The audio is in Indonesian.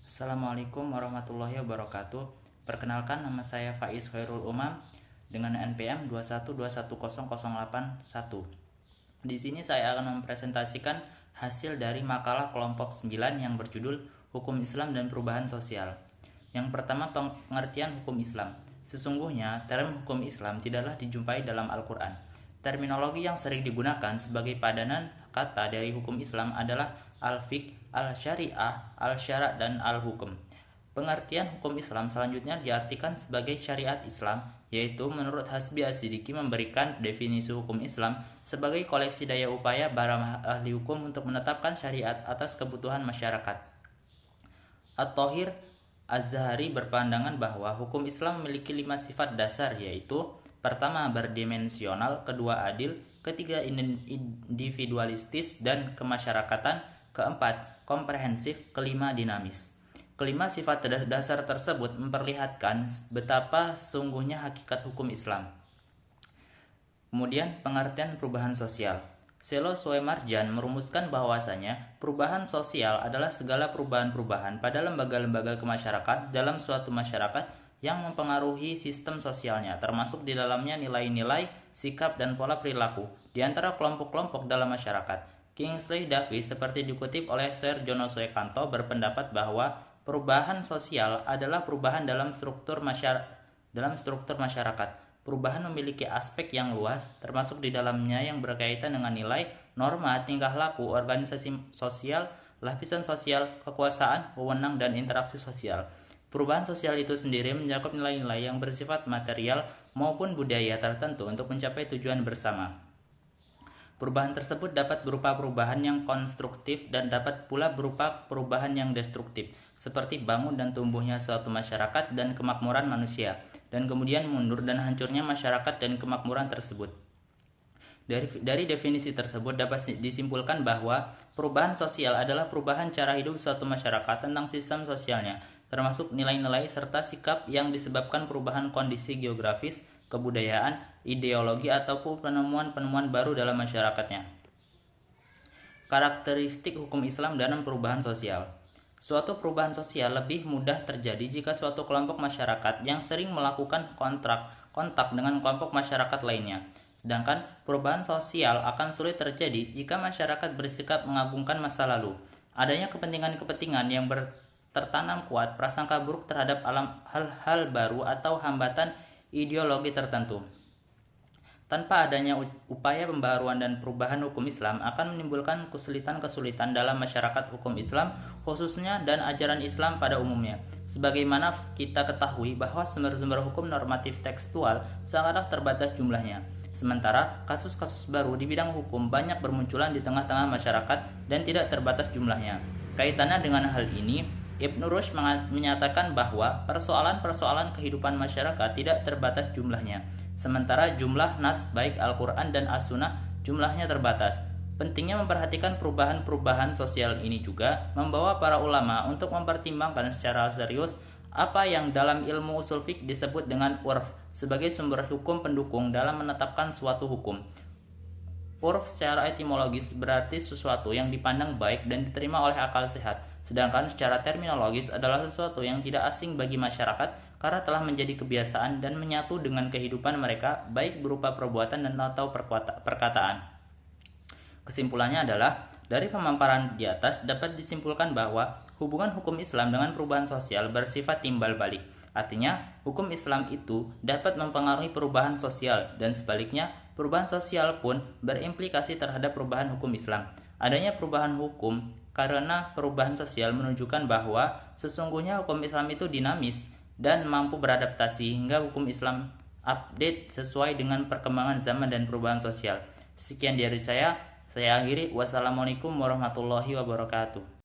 Assalamualaikum warahmatullahi wabarakatuh. Perkenalkan, nama saya Faiz Khairul Umam dengan NPM 212100881. Di sini saya akan mempresentasikan hasil dari makalah kelompok 9 yang berjudul Hukum Islam dan Perubahan Sosial. Yang pertama, pengertian hukum Islam. Sesungguhnya, term hukum Islam tidaklah dijumpai dalam Al-Quran. Terminologi yang sering digunakan sebagai padanan kata dari hukum Islam adalah al-fiqh, al-syariah, al-syara' dan al-hukum. Pengertian hukum Islam selanjutnya diartikan sebagai syariat Islam, yaitu menurut Hasbi As-Siddiqi memberikan definisi hukum Islam sebagai koleksi daya upaya para ahli hukum untuk menetapkan syariat atas kebutuhan masyarakat. At-Thahir Az-Zahari berpandangan bahwa hukum Islam memiliki 5 sifat dasar, yaitu pertama, berdimensional, kedua, adil, ketiga, individualistis dan kemasyarakatan, keempat, komprehensif, kelima, dinamis. Kelima sifat dasar tersebut memperlihatkan betapa sesungguhnya hakikat hukum Islam. Kemudian, pengertian perubahan sosial. Selo Soemarjan merumuskan bahwasanya perubahan sosial adalah segala perubahan-perubahan pada lembaga-lembaga kemasyarakatan dalam suatu masyarakat yang mempengaruhi sistem sosialnya, termasuk di dalamnya nilai-nilai, sikap, dan pola perilaku di antara kelompok-kelompok dalam masyarakat. Kingsley Davis, seperti dikutip oleh Sir Jono Suekanto, berpendapat bahwa perubahan sosial adalah perubahan dalam struktur masyarakat. Perubahan memiliki aspek yang luas, termasuk di dalamnya yang berkaitan dengan nilai, norma, tingkah laku, organisasi sosial, lapisan sosial, kekuasaan, wewenang, dan interaksi sosial. Perubahan sosial itu sendiri mencakup nilai-nilai yang bersifat material maupun budaya tertentu untuk mencapai tujuan bersama. Perubahan tersebut dapat berupa perubahan yang konstruktif dan dapat pula berupa perubahan yang destruktif, seperti bangun dan tumbuhnya suatu masyarakat dan kemakmuran manusia, dan kemudian mundur dan hancurnya masyarakat dan kemakmuran tersebut. Dari definisi tersebut dapat disimpulkan bahwa perubahan sosial adalah perubahan cara hidup suatu masyarakat tentang sistem sosialnya, termasuk nilai-nilai serta sikap yang disebabkan perubahan kondisi geografis, kebudayaan, ideologi, ataupun penemuan-penemuan baru dalam masyarakatnya. Karakteristik hukum Islam dalam perubahan sosial. Suatu perubahan sosial lebih mudah terjadi jika suatu kelompok masyarakat yang sering melakukan kontak dengan kelompok masyarakat lainnya. Sedangkan perubahan sosial akan sulit terjadi jika masyarakat bersikap mengagungkan masa lalu. Adanya kepentingan-kepentingan yang tertanam kuat prasangka buruk terhadap hal-hal baru atau hambatan ideologi tertentu. Tanpa adanya upaya pembaharuan dan perubahan hukum Islam akan menimbulkan kesulitan-kesulitan dalam masyarakat hukum Islam khususnya dan ajaran Islam pada umumnya. Sebagaimana kita ketahui bahwa sumber-sumber hukum normatif tekstual sangatlah terbatas jumlahnya. Sementara kasus-kasus baru di bidang hukum banyak bermunculan di tengah-tengah masyarakat dan tidak terbatas jumlahnya. Kaitannya dengan hal ini, Ibnu Rushd menyatakan bahwa persoalan-persoalan kehidupan masyarakat tidak terbatas jumlahnya, sementara jumlah nas baik Al-Quran dan As-Sunnah jumlahnya terbatas. Pentingnya memperhatikan perubahan-perubahan sosial ini juga membawa para ulama untuk mempertimbangkan secara serius apa yang dalam ilmu usul fiqh disebut dengan urf sebagai sumber hukum pendukung dalam menetapkan suatu hukum. Urf secara etimologis berarti sesuatu yang dipandang baik dan diterima oleh akal sehat, sedangkan secara terminologis adalah sesuatu yang tidak asing bagi masyarakat karena telah menjadi kebiasaan dan menyatu dengan kehidupan mereka baik berupa perbuatan dan atau perkataan. Kesimpulannya adalah, dari pemaparan di atas dapat disimpulkan bahwa hubungan hukum Islam dengan perubahan sosial bersifat timbal balik. Artinya, hukum Islam itu dapat mempengaruhi perubahan sosial dan sebaliknya, perubahan sosial pun berimplikasi terhadap perubahan hukum Islam. Adanya perubahan hukum karena perubahan sosial menunjukkan bahwa sesungguhnya hukum Islam itu dinamis dan mampu beradaptasi hingga hukum Islam update sesuai dengan perkembangan zaman dan perubahan sosial. Sekian dari saya akhiri. Wassalamualaikum warahmatullahi wabarakatuh.